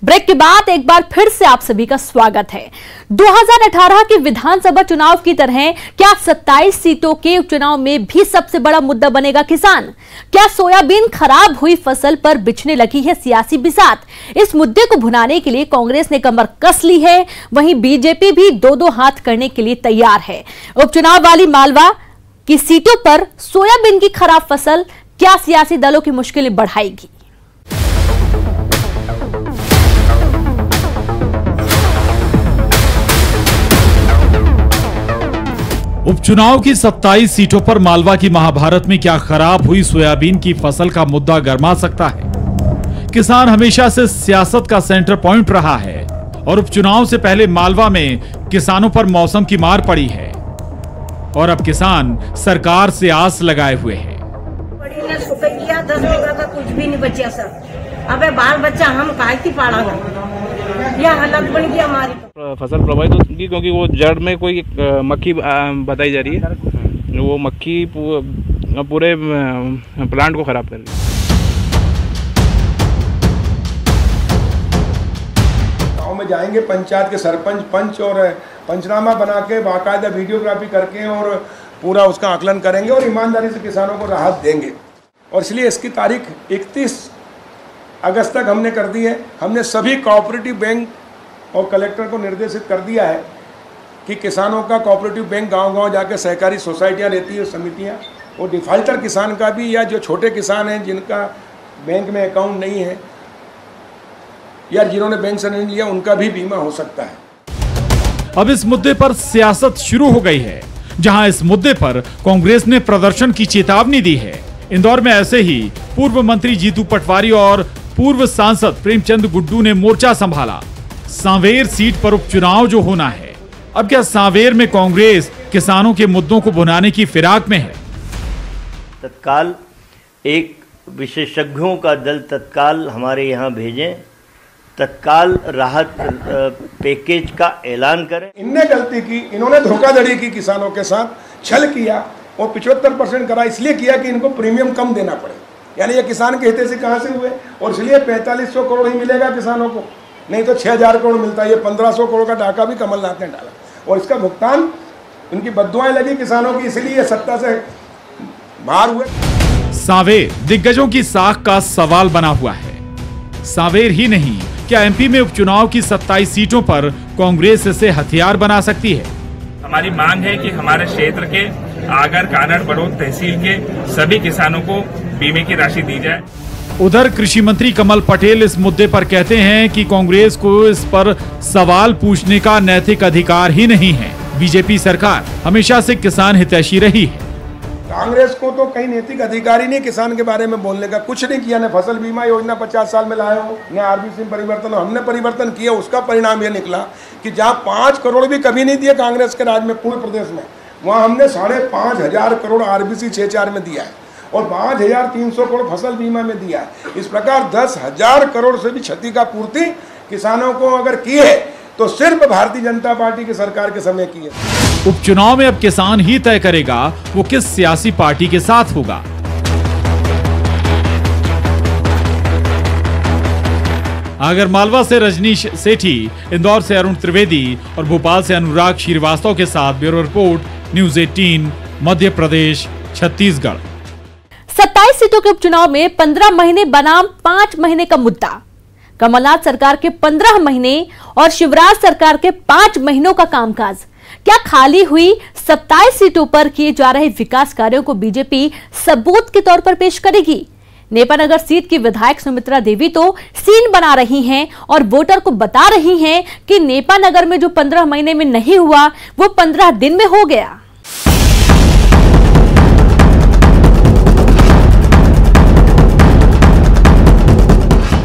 Break के बाद एक बार फिर से आप सभी का स्वागत है। 2018 के विधानसभा चुनाव की तरह क्या 27 सीटों के उपचुनाव में भी सबसे बड़ा मुद्दा बनेगा किसान? क्या सोयाबीन खराब हुई फसल पर बिछने लगी है सियासी बिसात? इस मुद्दे को भुनाने के लिए कांग्रेस ने कमर कस ली है, वहीं बीजेपी भी दो हाथ करने के लिए तैयार है। उपचुनाव वाली मालवा की सीटों पर सोयाबीन की खराब फसल क्या सियासी दलों की मुश्किलें बढ़ाएगी? उपचुनाव की 27 सीटों पर मालवा की महाभारत में क्या खराब हुई सोयाबीन की फसल का मुद्दा गर्मा सकता है। किसान हमेशा से सियासत का सेंटर पॉइंट रहा है और उपचुनाव से पहले मालवा में किसानों पर मौसम की मार पड़ी है और अब किसान सरकार से आस लगाए हुए हैं। 10 बीघा का कुछ भी नहीं बचा सर। अबे बाल बच्चा हम काहे पाड़ा है, यह हालत बन गई हमारी। फसल प्रभावित होगी क्योंकि वो जड़ में कोई मक्खी बताई जा रही है, वो मक्खी पूरे प्लांट को खराब कर रही है। गाँव में जाएंगे, पंचायत के सरपंच पंच और पंचनामा बना के बाकायदा वीडियोग्राफी करके और पूरा उसका आकलन करेंगे और ईमानदारी से किसानों को राहत देंगे। और इसलिए इसकी तारीख 31 अगस्त तक हमने कर दी है। हमने सभी कोऑपरेटिव बैंक और कलेक्टर को निर्देशित कर दिया है कि किसानों का कोऑपरेटिव बैंक गांव-गांव जाकर सहकारी सोसाइटियां रहती है, समितियां, और डिफाल्टर किसान का भी या जो छोटे किसान हैं जिनका बैंक में अकाउंट नहीं है या जिन्होंने बैंक से नहीं लिया, उनका भी बीमा हो सकता है। अब इस मुद्दे पर सियासत शुरू हो गई है, जहां इस मुद्दे पर कांग्रेस ने प्रदर्शन की चेतावनी दी है। इंदौर में ऐसे ही पूर्व मंत्री जीतू पटवारी और पूर्व सांसद प्रेमचंद गुड्डू ने मोर्चा संभाला। सांवेर सीट पर उपचुनाव जो होना है, अब क्या सांवेर में कांग्रेस किसानों के मुद्दों को भुनाने की फिराक में है? तत्काल एक विशेषज्ञों का दल तत्काल हमारे यहाँ भेजें, तत्काल राहत पैकेज का ऐलान करें। इनने गलती की, इन्होंने धोखाधड़ी की, किसानों के साथ छल किया और 75% करा, इसलिए किया कि इनको प्रीमियम कम देना पड़े। यानी ये किसान के हित से कहाँ से हुए, और इसलिए 4500 करोड़ ही मिलेगा किसानों को, नहीं तो 6000 करोड़ मिलता है। ये 1500 करोड़ का डाका भी कमलनाथ ने डाला और इसका भुगतान उनकी बद्दुआएं लगी किसानों की, इसलिए सत्ता से बाहर हुए। सांवेर दिग्गजों की साख का सवाल बना हुआ है। सांवेर ही नहीं, क्या एमपी में उपचुनाव की 27 सीटों पर कांग्रेस इसे हथियार बना सकती है? हमारी मांग है कि हमारे क्षेत्र के आगर, कानड़, बड़ौद तहसील के सभी किसानों को बीमे की राशि दी जाए। उधर कृषि मंत्री कमल पटेल इस मुद्दे पर कहते हैं कि कांग्रेस को इस पर सवाल पूछने का नैतिक अधिकार ही नहीं है। बीजेपी सरकार हमेशा से किसान हितैषी रही है। कांग्रेस को तो कहीं नैतिक अधिकार ही नहीं किसान के बारे में बोलने का। कुछ नहीं किया, न फसल बीमा योजना 50 साल में लाए हो, न आरबीसी में परिवर्तन हो। हमने परिवर्तन किया, उसका परिणाम यह निकला कि जहाँ 5 करोड़ भी कभी नहीं दिए कांग्रेस के राज में पूरे प्रदेश में, वहाँ हमने 5,500 करोड़ आरबीसी 6-4 में दिया है और 5,300 करोड़ फसल बीमा में दिया है। इस प्रकार 10,000 करोड़ से भी क्षति का पूर्ति किसानों को अगर की है तो सिर्फ भारतीय जनता पार्टी की सरकार के समय की है। उपचुनाव में अब किसान ही तय करेगा वो किस सियासी पार्टी के साथ होगा। अगर मालवा से रजनीश सेठी, इंदौर से अरुण त्रिवेदी और भोपाल से अनुराग श्रीवास्तव के साथ bureau report, news 18, Madhya Pradesh, Chhattisgarh. 27 सीटों के उपचुनाव में 15 महीने बनाम 5 महीने का मुद्दा। कमलनाथ सरकार के 15 महीने और शिवराज सरकार के 5 महीनों का कामकाज। क्या खाली हुई 27 सीटों पर किए जा रहे विकास कार्यों को बीजेपी सबूत के तौर पर पेश करेगी? नेपानगर सीट की विधायक सुमित्रा देवी तो सीन बना रही हैं और वोटर को बता रही हैं कि नेपानगर में जो 15 महीने में नहीं हुआ वो 15 दिन में हो गया।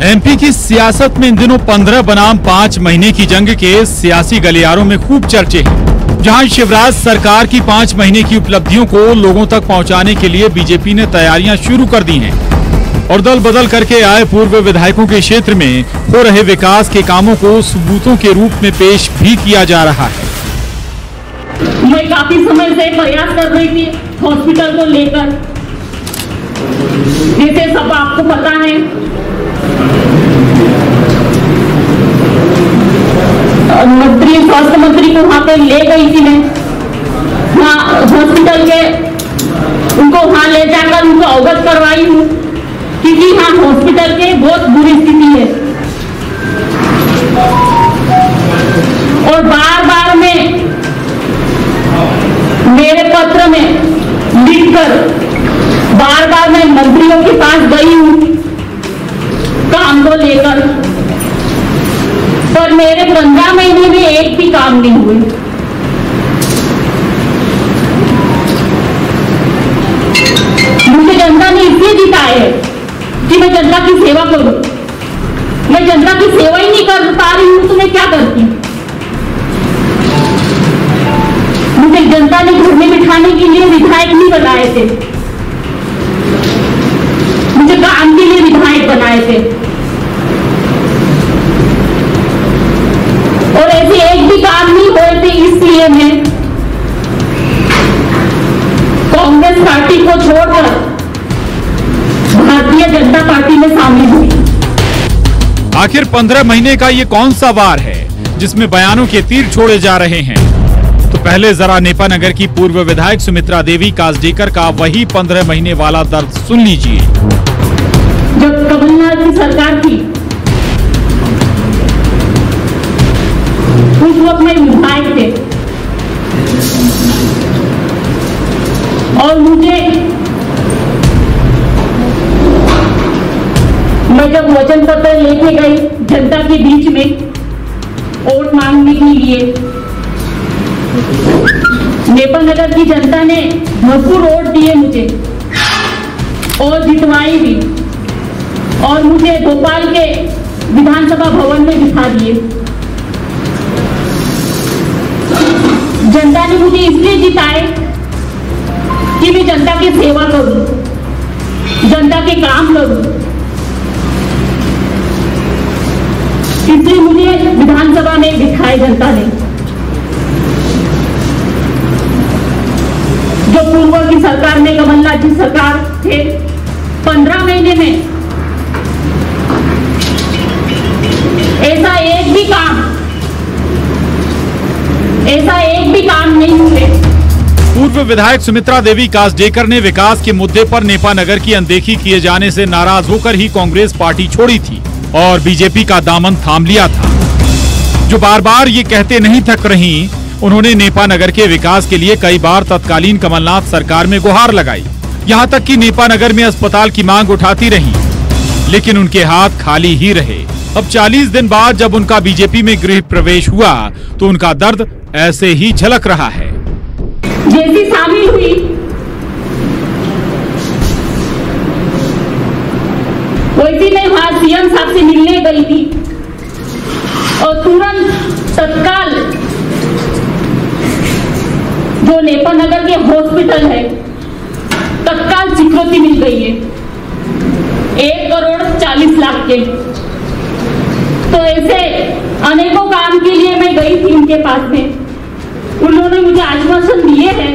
एमपी की सियासत में इन दिनों 15 बनाम 5 महीने की जंग के सियासी गलियारों में खूब चर्चे हैं, जहां शिवराज सरकार की 5 महीने की उपलब्धियों को लोगों तक पहुंचाने के लिए बीजेपी ने तैयारियां शुरू कर दी हैं और दल बदल करके आए पूर्व विधायकों के क्षेत्र में हो रहे विकास के कामों को सबूतों के रूप में पेश भी किया जा रहा है। मैं काफी समय से प्रयास कर रही थी हॉस्पिटल को लेकर, जैसे सब आपको पता है स्वास्थ्य मंत्री को वहां पे ले गई थी मैं, वहाँ हॉस्पिटल के उनको वहां ले जाकर उनको अवगत करवाई हूँ क्योंकि हाँ हॉस्पिटल के बहुत बुरी स्थिति है। और बार बार में मेरे पत्र में लिखकर बार बार मैं मंत्रियों के पास गई हूँ काम को लेकर, पर मेरे 15 महीने में एक भी काम नहीं हुए। मुझे जनता ने इसलिए जिताया है कि मैं जनता की सेवा करूं। मैं जनता की सेवा ही नहीं कर पा रही हूं तो मैं क्या करती हूं? मुझे जनता ने घर में बिठाने के लिए विधायक नहीं बनाए थे, मुझे काम के लिए विधायक बनाए थे। और ऐसे एक भी काम नहीं हुए थे, इसलिए मैं कांग्रेस पार्टी को छोड़कर भारतीय जनता पार्टी में शामिल हुई। आखिर 15 महीने का ये कौन सा वार है जिसमें बयानों के तीर छोड़े जा रहे हैं? तो पहले जरा नेपानगर की पूर्व विधायक सुमित्रा देवी कासडेकर का वही 15 महीने वाला दर्द सुन लीजिए। जब कमलनाथ की सरकार थी उस वक्त में विधायक थे और मैं जब वचन पत्र लेके गई जनता के बीच में वोट मांगने के लिए, नेपानगर की जनता ने भरपूर वोट दिए मुझे और जितवाई भी, और मुझे भोपाल के विधानसभा भवन में बिठा दिए। जनता ने मुझे इसलिए जिताए कि मैं जनता की सेवा करूं, जनता के काम करूं, इसलिए मुझे विधानसभा में बिठाए जनता ने। जो पूर्व की सरकार में कमलनाथ जी सरकार थे, 15 महीने में ऐसा एक भी काम नहीं हुए। पूर्व विधायक सुमित्रा देवी कासडेकर ने विकास के मुद्दे पर नेपानगर की अनदेखी किए जाने से नाराज होकर ही कांग्रेस पार्टी छोड़ी थी और बीजेपी का दामन थाम लिया था। जो बार बार ये कहते नहीं थक रही, उन्होंने नेपानगर के विकास के लिए कई बार तत्कालीन कमलनाथ सरकार में गुहार लगाई। यहाँ तक कि नेपानगर में अस्पताल की मांग उठाती रही, लेकिन उनके हाथ खाली ही रहे। अब 40 दिन बाद जब उनका बीजेपी में गृह प्रवेश हुआ तो उनका दर्द ऐसे ही झलक रहा है। जैसी शामिल हुई वैसी मैं वहां सीएम साहब से मिलने गई थी और तुरंत तत्काल जो नेपानगर के हॉस्पिटल है तत्काल स्वीकृति मिल गई है 1,40,00,000 के। तो ऐसे अनेकों काम के लिए मैं गई थी उनके पास में। उन्होंने मुझे आश्वासन दिए हैं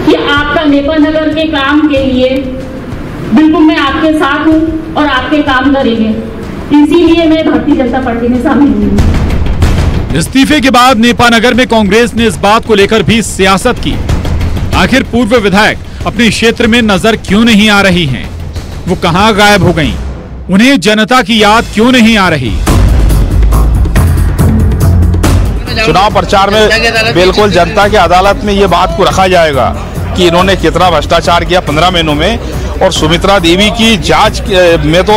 कि आपका नेपानगर के काम के लिए बिल्कुल मैं आपके साथ हूं और आपके काम करेंगे, इसीलिए मैं भारतीय जनता पार्टी में शामिल हुई। इस्तीफे के बाद नेपानगर में कांग्रेस ने इस बात को लेकर भी सियासत की। आखिर पूर्व विधायक अपने क्षेत्र में नजर क्यों नहीं आ रही हैं? वो कहां गायब हो गईं? उन्हें जनता की याद क्यों नहीं आ रही? चुनाव प्रचार में बिल्कुल जनता की अदालत में ये बात को रखा जाएगा कि इन्होंने कितना भ्रष्टाचार किया 15 महीनों में। और सुमित्रा देवी की जांच में तो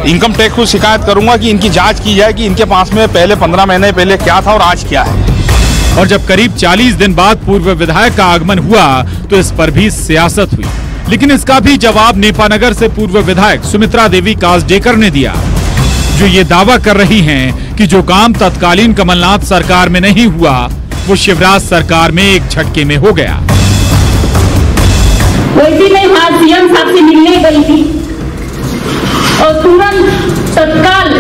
इनकम टैक्स को शिकायत करूंगा कि इनकी जांच की जाए कि इनके पास में पहले 15 महीने पहले क्या था और आज क्या है। और जब करीब 40 दिन बाद पूर्व विधायक का आगमन हुआ तो इस पर भी सियासत हुई, लेकिन इसका भी जवाब नेपानगर से पूर्व विधायक सुमित्रा देवी कासडेकर ने दिया, जो ये दावा कर रही हैं कि जो काम तत्कालीन कमलनाथ सरकार में नहीं हुआ वो शिवराज सरकार में एक झटके में हो गया। वैसी मैं वहां सीएम साहब से मिलने गई थी और तुरंत तत्काल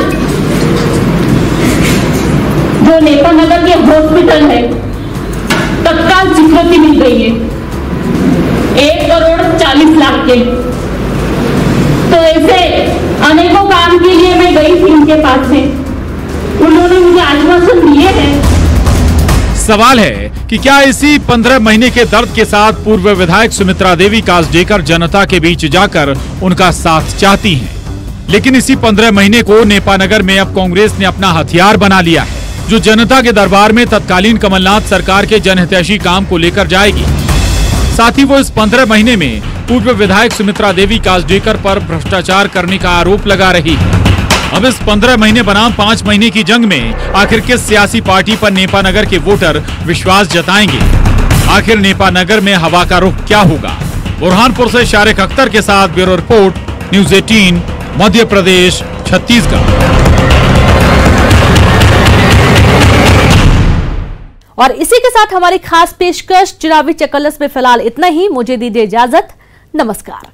जो नेपानगर के हॉस्पिटल है तत्काल स्वीकृति मिल गई है 1,40,00,000 के। तो ऐसे अनेकों काम के लिए मैं गई थी उनके पास में। उन्होंने मुझे आश्वासन दिए हैं। सवाल है कि क्या इसी 15 महीने के दर्द के साथ पूर्व विधायक सुमित्रा देवी कासडेकर जनता के बीच जाकर उनका साथ चाहती हैं? लेकिन इसी 15 महीने को नेपानगर में अब कांग्रेस ने अपना हथियार बना लिया है, जो जनता के दरबार में तत्कालीन कमलनाथ सरकार के जनहितैषी काम को लेकर जाएगी। साथ ही वो इस 15 महीने में पूर्व विधायक सुमित्रा देवी कासडेकर पर भ्रष्टाचार करने का आरोप लगा रही है। अब इस 15 महीने बनाम 5 महीने की जंग में आखिर किस सियासी पार्टी पर नेपानगर के वोटर विश्वास जताएंगे? आखिर नेपानगर में हवा का रुख क्या होगा? बुरहानपुर से शारिक अख्तर के साथ bureau report, news 18, Madhya Pradesh, Chhattisgarh. और इसी के साथ हमारी खास पेशकश चुनावी चकल्लस में फिलहाल इतना ही। मुझे दीजिए इजाजत। नमस्कार।